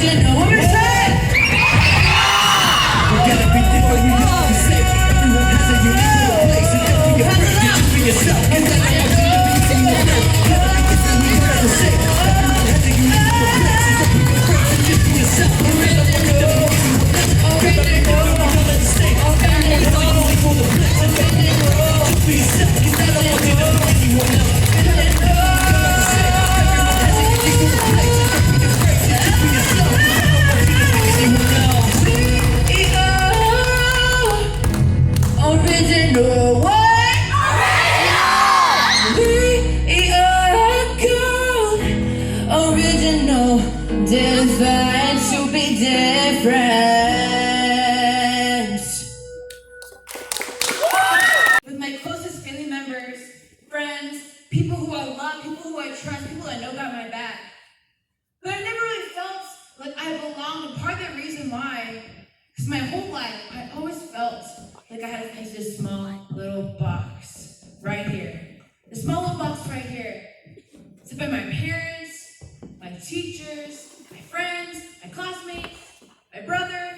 original. What is that? We gotta be different, we gotta be safe. Everyone has a unique little place. And don't be afraid to just be yourself. Cause I don't want you to be seen on earth. Gotta be different, we gotta be safe. Everyone has a unique little place. And don't be afraid to just be yourself. Cause I don't want you to be seen on earth. Gotta be different, we gotta be safe. Everyone has a unique little place. And don't be afraid to just be yourself. Cause I don't want you to be anyone else. Original what? Original, designed to be different. With my closest family members, friends, people who I love, people who I trust, people that know got my back. But I never really felt like I belonged, and part of the reason why, because my whole life, I always felt like I had to face this small little box right here. This small little box right here. It's by my parents, my teachers, my friends, my classmates, my brother,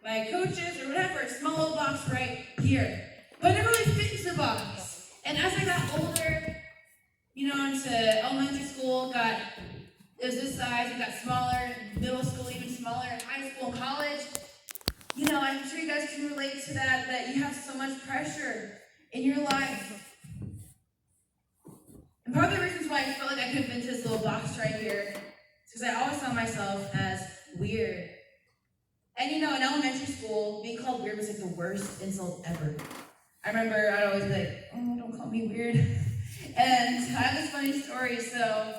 my coaches, or whatever. A small little box right here. But I never really fit into the box. And as I got older, into elementary school, it was this size, it got smaller, middle school even smaller, high school and college. I'm sure you guys can relate to that you have so much pressure in your life. And part of the reasons why I felt like I couldn't fit into this little box right here is because I always saw myself as weird. And in elementary school, being called weird was like the worst insult ever. I remember I'd always be like, oh, don't call me weird. And I have this funny story. So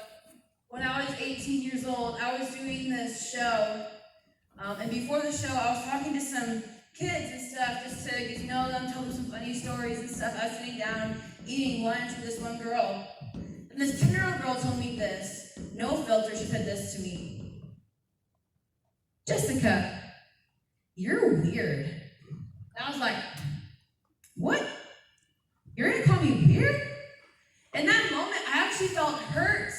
when I was 18 years old, I was doing this show. And before the show, I was talking to some kids and stuff just to get to know them, tell them some funny stories and stuff. I was sitting down eating lunch with this one girl. And this 10-year-old girl told me this. No filter, she said this to me. Jessica, you're weird. And I was like, what? You're gonna call me weird? In that moment, I actually felt hurt.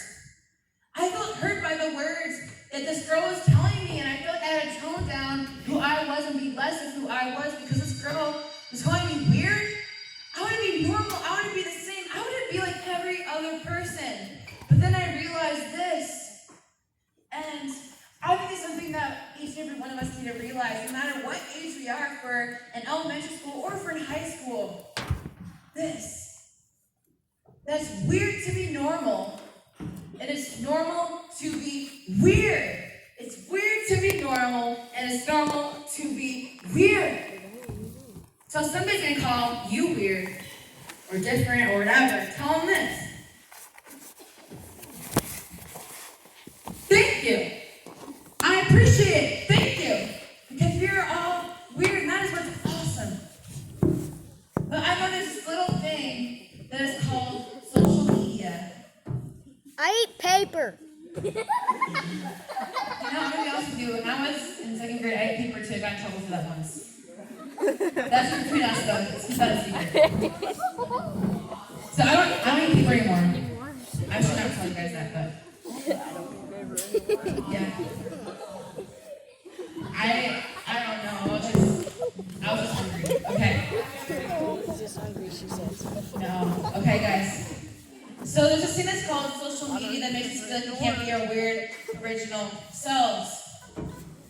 I felt hurt by the words that this girl was telling me, and I feel like I had to tone down who I was and be less of who I was because this girl was calling me weird. I want to be normal. I want to be the same. I want to be like every other person. But then I realized this, and I think it's something that each and every one of us need to realize, no matter what age we are, for in elementary school or for in high school, that's weird to be normal. And it's normal to be weird. It's weird to be normal, and it's normal to be weird. So somebody's gonna call you weird, or different, or whatever. Tell them this. Thank you. I appreciate it. Thank you. Because you're all weird, and that is what's awesome. But I know there's this little thing that is called social media. I eat paper. Maybe else to do. When I was in second grade, I ate paper too. I got in trouble for that once. That's between us though. It's not a secret. So I don't eat paper anymore. I should not tell you guys that, but yeah. I don't know. I was just hungry. Okay. Just hungry, she says. No. Okay, guys. So there's this thing that's called social media that makes us feel like we can't be our weird, original selves.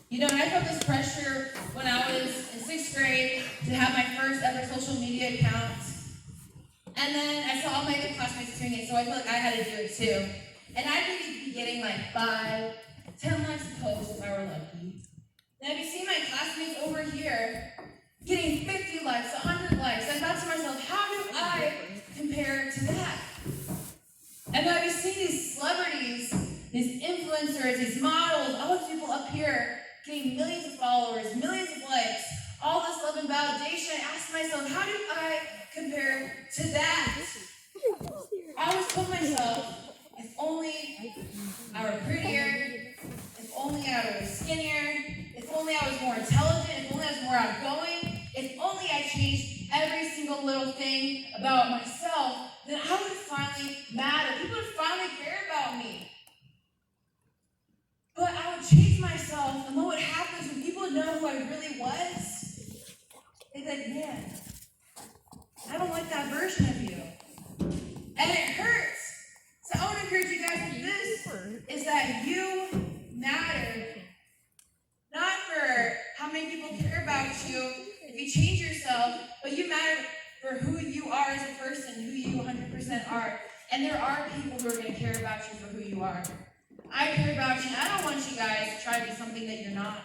And I felt this pressure when I was in 6th grade to have my first ever social media account. And then I saw all my other classmates doing it, so I felt like I had to do it too. And I'd be getting like 5, 10 likes a post if I were lucky. Then I'd be seeing my classmates over here getting 50 likes, 100 likes. I thought to myself, how do I compare to that? And then I'd be seeing these celebrities, these influencers, these models, all these people up here getting millions of followers, millions of likes, all this love and validation. I asked myself, how do I compare to that? I always told myself, if only I were prettier, if only I were skinnier, if only I was more intelligent, if only I was more outgoing, if only I changed every single little thing about myself, then I would finally matter. People would finally care about me. But I would change myself myself, and what would happen is when people would know who I really was, they'd be like, man, I don't like that version of you. And it hurts. So I want to encourage you guys with this, is that you matter. Not for how many people care about you, if you change yourself, but you matter for who you are as a person, who you 100% are. And there are people who are going to care about you for who you are. I care about you, and I don't want you guys to try to be something that you're not.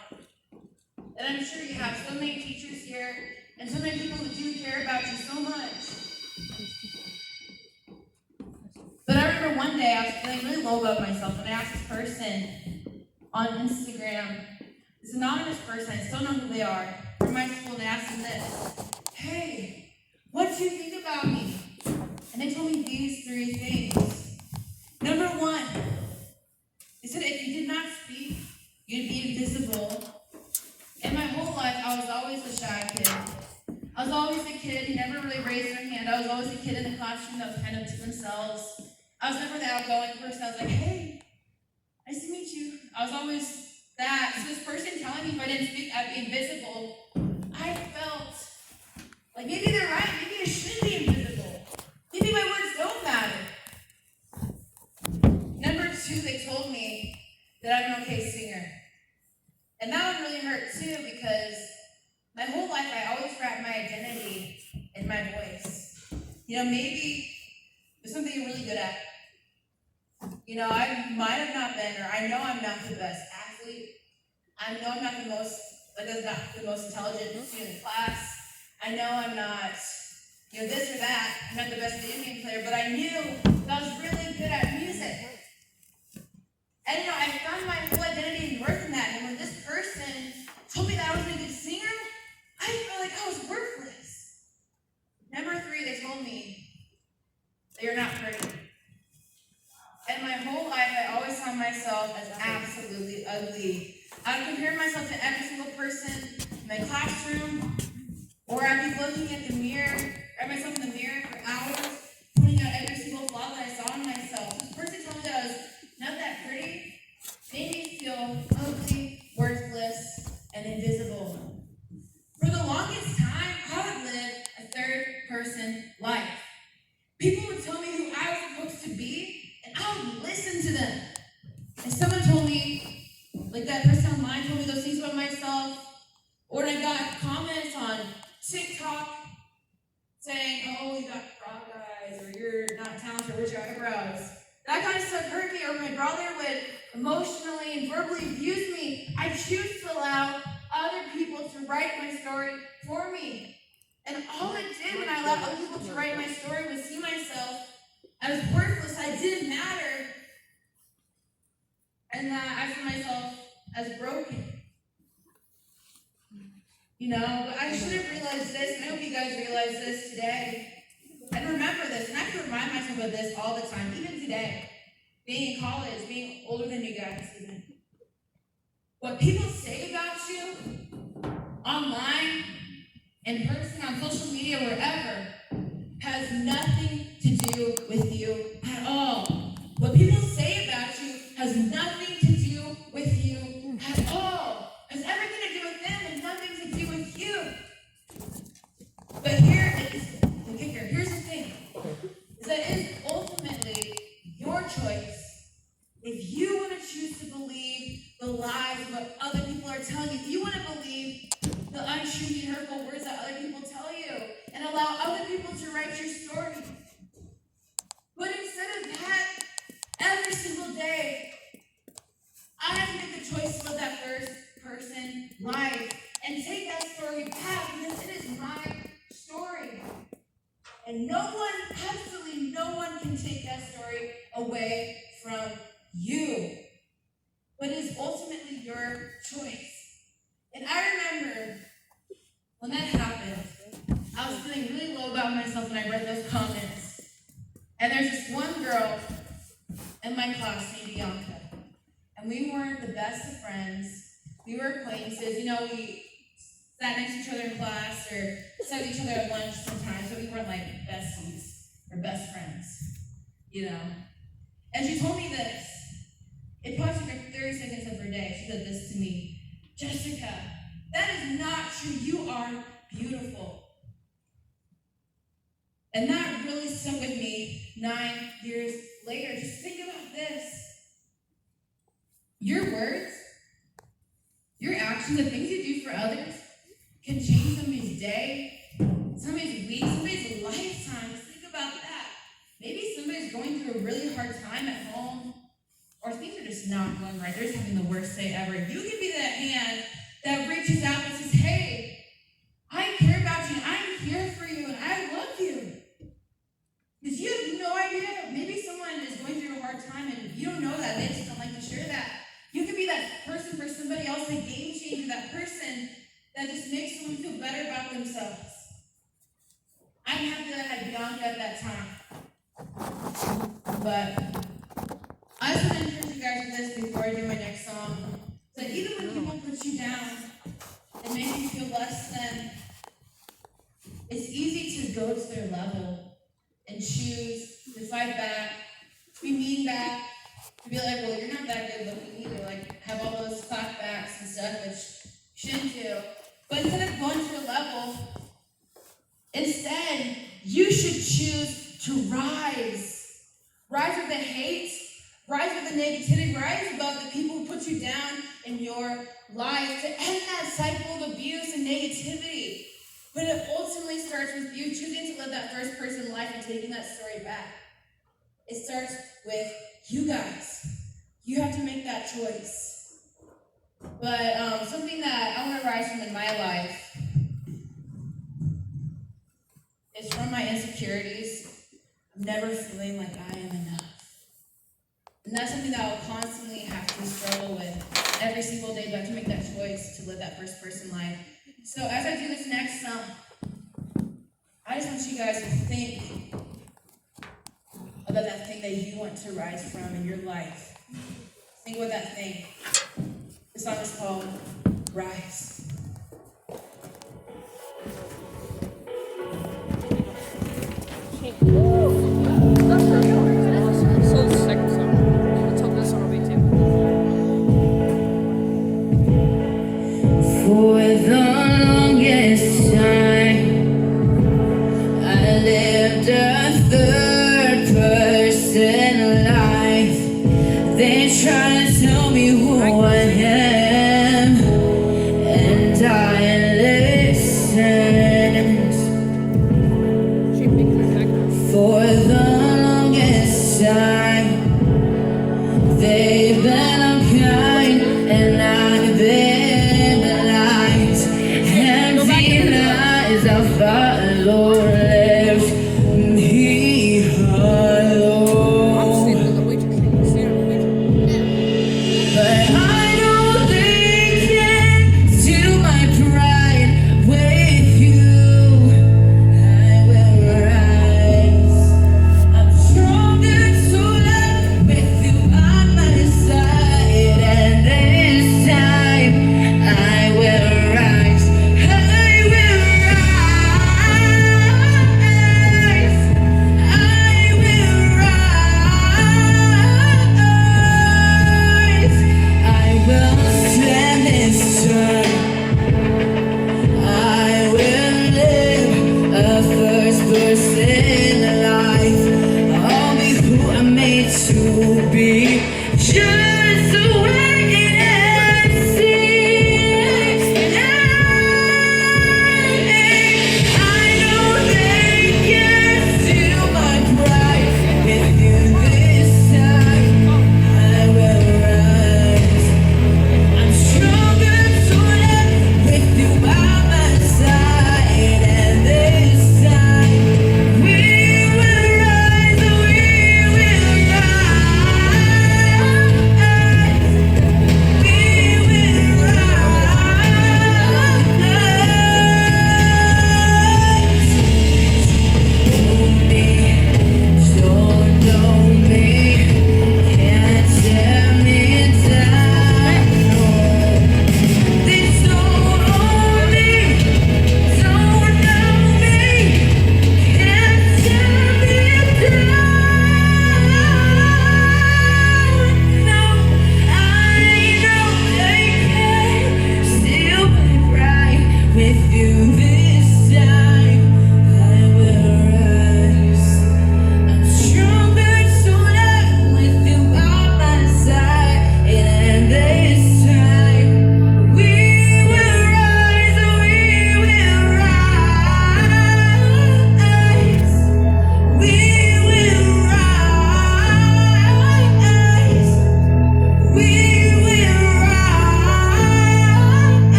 And I'm sure you have so many teachers here, and so many people who do care about you so much. But I remember one day I was feeling really low about myself, and I asked this person on Instagram, this anonymous person, I still know who they are, from my school, and I asked them this, hey, what do you think about me? And they told me these 3 things. Number 1, they said if you did not speak, you'd be invisible. And my whole life, I was always the shy kid. I was always the kid who never really raised their hand. I was always the kid in the classroom that was kind of to themselves. I was never the outgoing person. I was like, hey, nice to meet you. I was always that. So this person telling me if I didn't speak, I'd be invisible. I felt like maybe they're right. Maybe I should be invisible. Maybe my words don't matter. Number 2, they told me that I'm an okay singer. And that one really hurt too, because my whole life I always wrapped my identity in my voice. You know, maybe it's something you're really good at. You know, I might have not been, or I know I'm not the best athlete. I know I'm not the most, intelligent student in class. I know I'm not, this or that. I'm not the best video game player, but I knew that I was really good at music. And I found my whole identity and worth in that. And when this person told me that I was a good singer, I felt like I was worthless. Number 3, they told me that you're not pretty. And my whole life, I always saw myself as absolutely ugly. I would compare myself to every single person in my classroom, or I'd be looking at the mirror, at myself in the mirror for hours, pointing out every single flaw that I saw in myself. This person told me that I was not that pretty, made me feel ugly, worthless, and invisible. For the longest time, I would live a third-person life. People would tell me who I was supposed to be, and I would listen to them. And someone told me, like that person online told me those things about myself, or I got comments on TikTok saying, oh, you got frog eyes, or you're not talented, or your eyebrows. That kind of stuff hurt me, or my brother would emotionally and verbally abuse me. I choose to allow other people to write my story for me. And all it did when I allowed other people to write my story was see myself as worthless. I didn't matter. And that I saw myself as broken. But I should have realized this, and I hope you guys realize this today. And remember this, and I have to remind myself of this all the time, even today. Being in college, being older than you guys even. What people say about you, online, in person, on social media, wherever, has nothing to do with you at all. What people say about you has nothing to do with you at all. It has everything to do with them and nothing to do with you. But here is the kicker. Here's the thing. Is that it is ultimately your choice. If you want to choose to believe the lies of what other people are telling you, if you want to believe the untrue and hurtful words that other people tell you, and allow other people to write your story. But instead of that, every single day, I have to make the choice to live that first person life and take that story back, because it is my story. And no one, absolutely no one, can take that story away from you. But it is ultimately your choice. And I remember when that happened, I was feeling really low about myself when I read those comments. And there's this one girl in my class named Bianca. And we weren't the best of friends. We were acquaintances. We sat next to each other in class or sat with each other at lunch sometimes, but we weren't like besties or best friends, And she told me this. It probably took her 30 seconds of her day. She said this to me. Jessica, that is not true. You are beautiful. And that really stuck with me 9 years later. Just think about this. Your words, your actions, the things you do for others can change somebody's day, somebody's week, somebody's lifetime. Just think about that. Maybe somebody's going through a really hard time at home, or things are just not going right. They're just having the worst day ever. You can be that hand that reaches out and says, hey, I care about you, and I'm here for you, and I love you. Because you have no idea. Maybe someone is going through a hard time, and you don't know that. They just don't like to share that. You can be that person for somebody else, a game changer, that person that just makes someone feel better about themselves. I'm happy that I had Bianca at that time. But I just want to encourage you guys with this before I do my next song. So that even when people put you down and make you feel less than, it's easy to go to their level and choose to fight back, to be mean back, to be like, well, you're not that good looking either. Like, have all those clapbacks and stuff, which you shouldn't do. But instead of going to your level, instead, you should choose to rise. Rise with the hate, rise with the negativity, rise above the people who put you down in your life, to end that cycle of abuse and negativity. But it ultimately starts with you choosing to live that first person life and taking that story back. It starts with you guys. You have to make that choice. But something that I want to rise from in my life is from my insecurities. Never feeling like I am enough. And that's something that I'll constantly have to struggle with every single day, but I have to make that choice to live that first person life. So as I do this next song, I just want you guys to think about that thing that you want to rise from in your life. Think about that thing. This song is called Rise. For the longest time, I lived a third person life. They try to tell me who I am, and I listened. For the longest time, they've been unkind, and I've been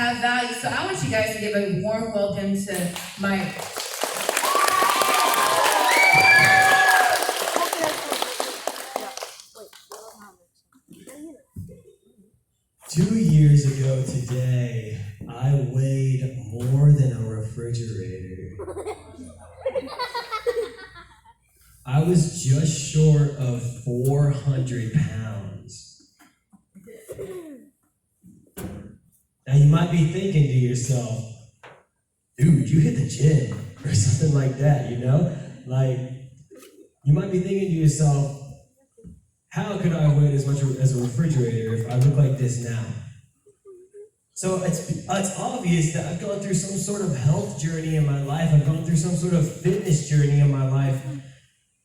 have value. So I want you guys to give a warm welcome to Mike. 2 years ago today, I weighed more than a refrigerator. I was just short of 400 pounds. Now you might be thinking to yourself, dude, you hit the gym, or something like that, you know? Like, you might be thinking to yourself, how could I weigh as much as a refrigerator if I look like this now? So it's obvious that I've gone through some sort of health journey in my life. I've gone through some sort of fitness journey in my life.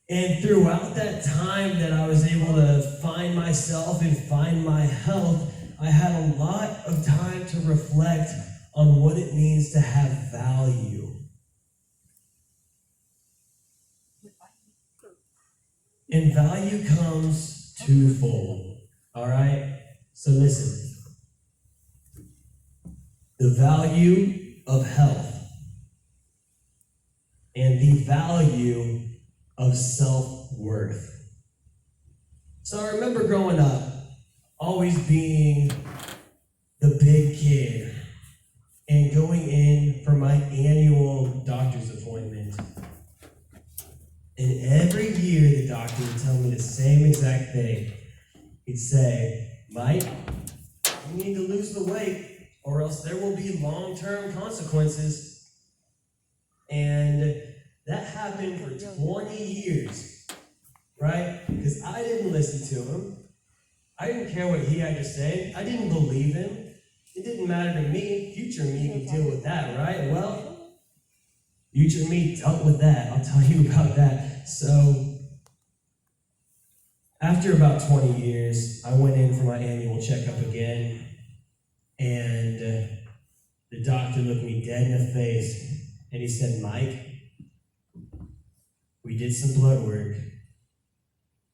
And throughout that time that I was able to find myself and find my health, I had a lot of time to reflect on what it means to have value. And value comes twofold, all right? So listen. The value of health and the value of self-worth. So I remember growing up, always being the big kid and going in for my annual doctor's appointment. And every year the doctor would tell me the same exact thing. He'd say, Mike, you need to lose the weight or else there will be long-term consequences. And that happened for 20 years, right? Because I didn't listen to him. I didn't care what he had to say. I didn't believe him. It didn't matter to me. Future me could deal with that, right? Well, future me dealt with that. I'll tell you about that. So, after about 20 years, I went in for my annual checkup again, and the doctor looked me dead in the face, and he said, Mike, we did some blood work,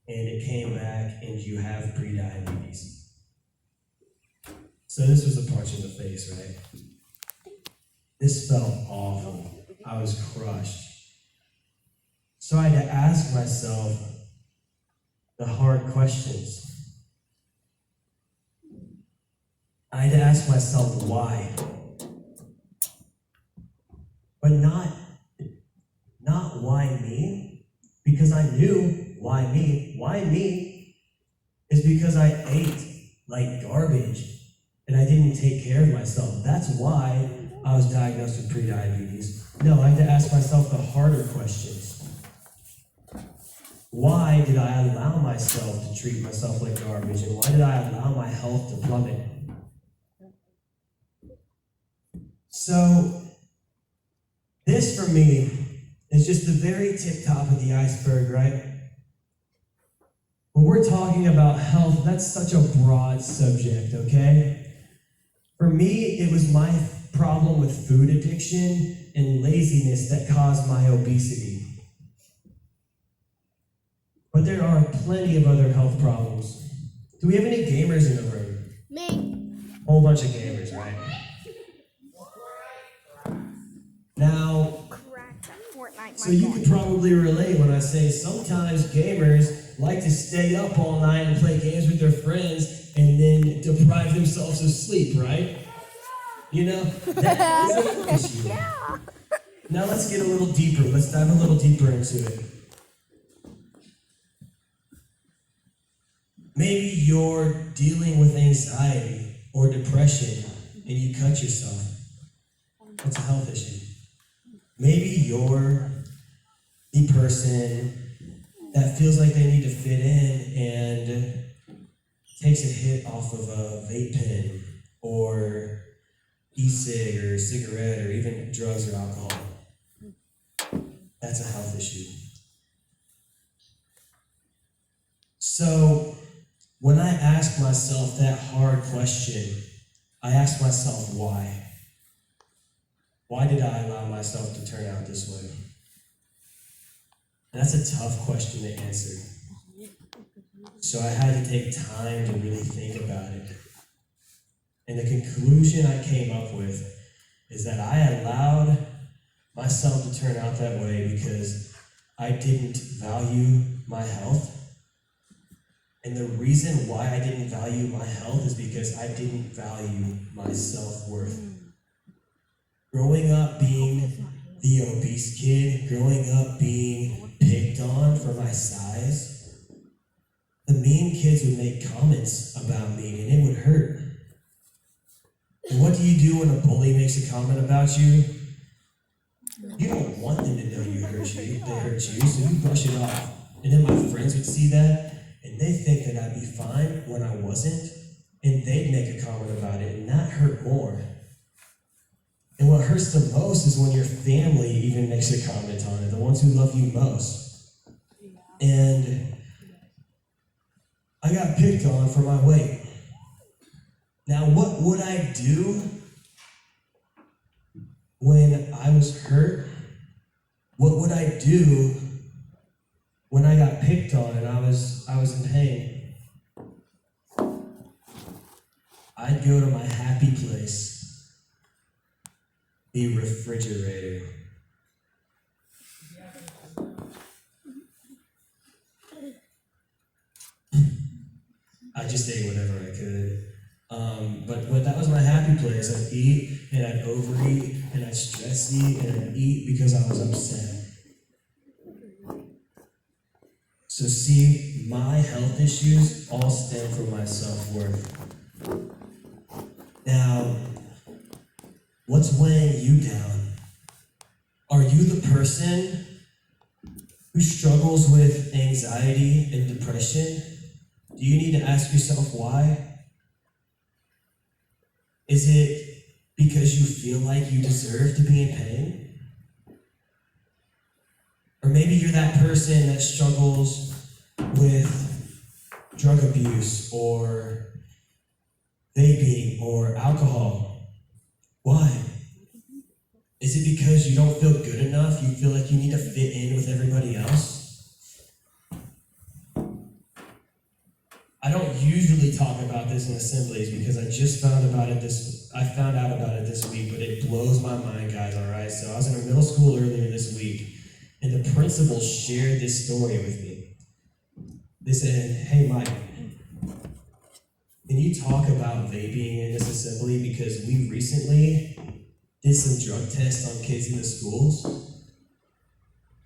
and it came back, and you have prediabetes. So this was a punch in the face, right? This felt awful. I was crushed. So I had to ask myself the hard questions. I had to ask myself why. But not why me, because I knew why me. Why me is because I ate like garbage and I didn't take care of myself. That's why I was diagnosed with prediabetes. No, I had to ask myself the harder questions. Why did I allow myself to treat myself like garbage? And why did I allow my health to plummet? So, this for me is just the very tip top of the iceberg, right? When we're talking about health, that's such a broad subject, okay? For me, it was my problem with food addiction and laziness that caused my obesity. But there are plenty of other health problems. Do we have any gamers in the room? Me. Whole bunch of gamers, right? Now, Cracked that Fortnite. so you can probably relate when I say sometimes gamers like to stay up all night and play games with their friends and then deprive themselves of sleep, right? You know, that is an issue. Yeah. Now let's get a little deeper. Let's dive a little deeper into it. Maybe you're dealing with anxiety or depression and you cut yourself. That's a health issue. Maybe you're the person that feels like they need to fit in and takes a hit off of a vape pen or e-cig or a cigarette or even drugs or alcohol. That's a health issue. So when I ask myself that hard question, I ask myself why. Why did I allow myself to turn out this way? And that's a tough question to answer. So I had to take time to really think about it. And the conclusion I came up with is that I allowed myself to turn out that way because I didn't value my health. And the reason why I didn't value my health is because I didn't value my self-worth. Growing up being the obese kid, growing up being picked on for my size, the mean kids would make comments about me and it would hurt. And what do you do when a bully makes a comment about you? You don't want them to know they hurt you, so you brush it off. And then my friends would see that, and they think that I'd be fine when I wasn't, and they'd make a comment about it, and that hurt more. And what hurts the most is when your family even makes a comment on it, the ones who love you most. And I got picked on for my weight. Now, what would I do when I was hurt? What would I do when I got picked on and I was in pain? I'd go to my happy place, the refrigerator. I just ate whatever I could. But that was my happy place. I'd eat, and I'd overeat, and I'd stress eat, and I'd eat because I was upset. So see, my health issues all stem from my self-worth. Now, what's weighing you down? Are you the person who struggles with anxiety and depression? Do you need to ask yourself why? Is it because you feel like you deserve to be in pain? Or maybe you're that person that struggles with drug abuse or vaping or alcohol. Why? Is it because you don't feel good enough? You feel like you need to fit in with everybody else? I don't usually talk about this in assemblies because I found out about it this week, but it blows my mind, guys, all right? So I was in a middle school earlier this week, and the principal shared this story with me. They said, hey, Mike, can you talk about vaping in this assembly? Because we recently did some drug tests on kids in the schools,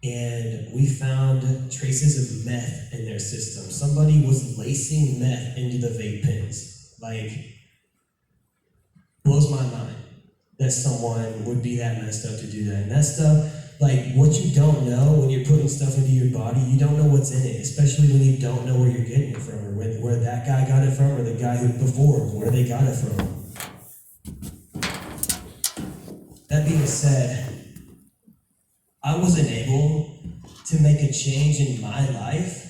and we found traces of meth in their system. Somebody was lacing meth into the vape pens. Like, blows my mind that someone would be that messed up to do that. And that stuff, like, what you don't know when you're putting stuff into your body, you don't know what's in it, especially when you don't know where you're getting it from, or where that guy got it from, or the guy who before, where they got it from. That being said, I wasn't able to make a change in my life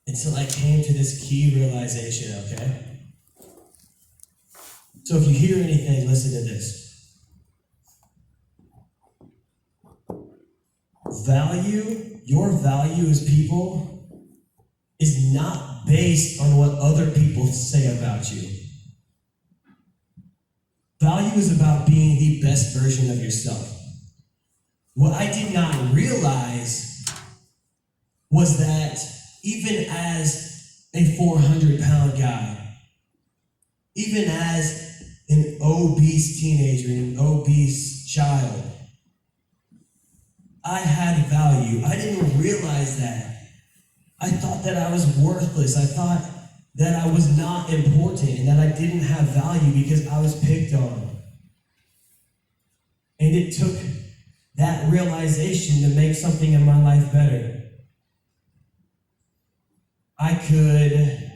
until I came to this key realization, okay? So if you hear anything, listen to this. Your value as people is not based on what other people say about you. Value is about being the best version of yourself. What I did not realize was that even as a 400-pound guy, even as an obese teenager, an obese child, I had value. I didn't realize that. I thought that I was worthless. I thought that I was not important and that I didn't have value because I was picked on. And it took that realization to make something in my life better. I could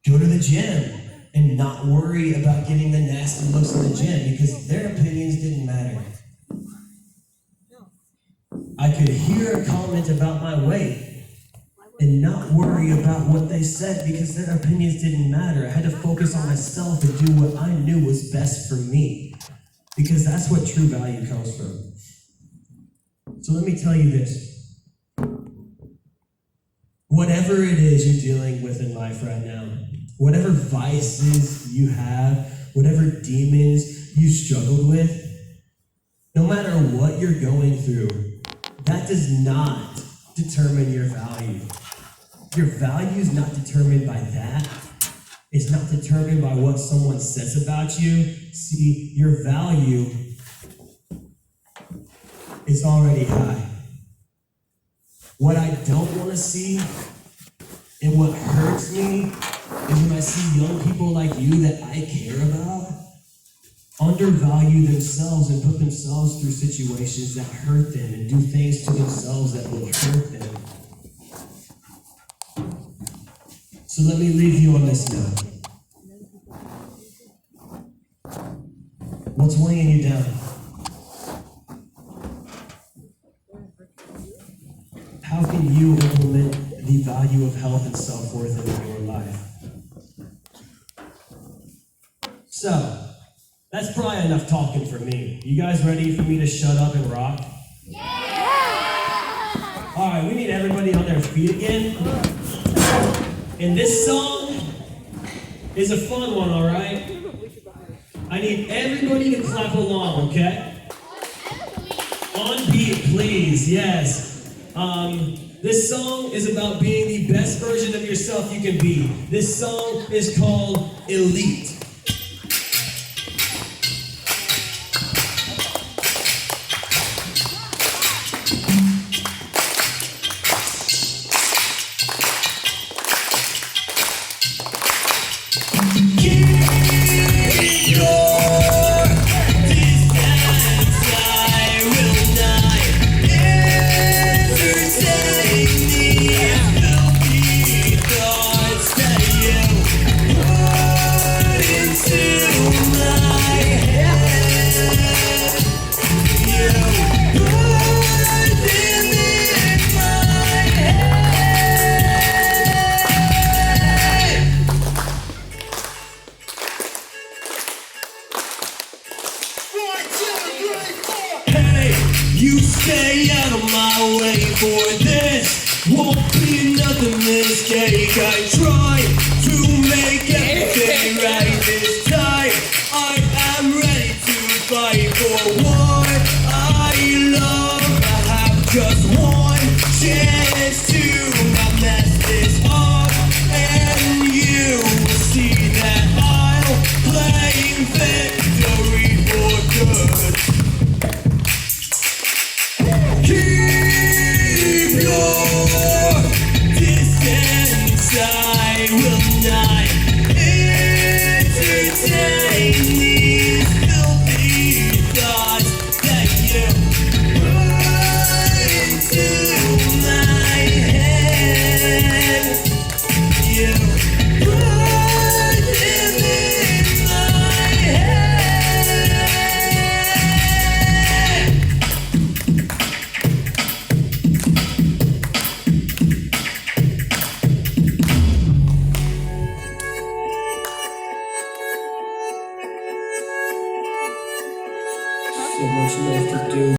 go to the gym and not worry about getting the nasty looks in the gym because their opinions didn't matter. I could hear a comment about my weight and not worry about what they said because their opinions didn't matter. I had to focus on myself and do what I knew was best for me, because that's what true value comes from. So let me tell you this. Whatever it is you're dealing with in life right now, whatever vices you have, whatever demons you struggled with, no matter what you're going through, that does not determine your value. Your value is not determined by that. It's not determined by what someone says about you. See, your value is already high. What I don't want to see and what hurts me is when I see young people like you that I care about undervalue themselves and put themselves through situations that hurt them and do things to themselves that will hurt them. So let me leave you on this note. What's weighing you down? How can you implement the value of health and self-worth in your life? So, that's probably enough talking for me. You guys ready for me to shut up and rock? Yeah! All right, we need everybody on their feet again. And this song is a fun one, all right? I need everybody to clap along, okay? On beat, please, yes. This song is about being the best version of yourself you can be. This song is called Elite. You stay out of my way for this. Won't be another mistake. I try to make everything right this time. I am ready to fight for what I love. I have just one chance to not mess this up, and you will see that I'll claim victory for good. Keep your distance, I will not entertain these filthy thoughts that you put into my head. You put them in my head. So much left to do.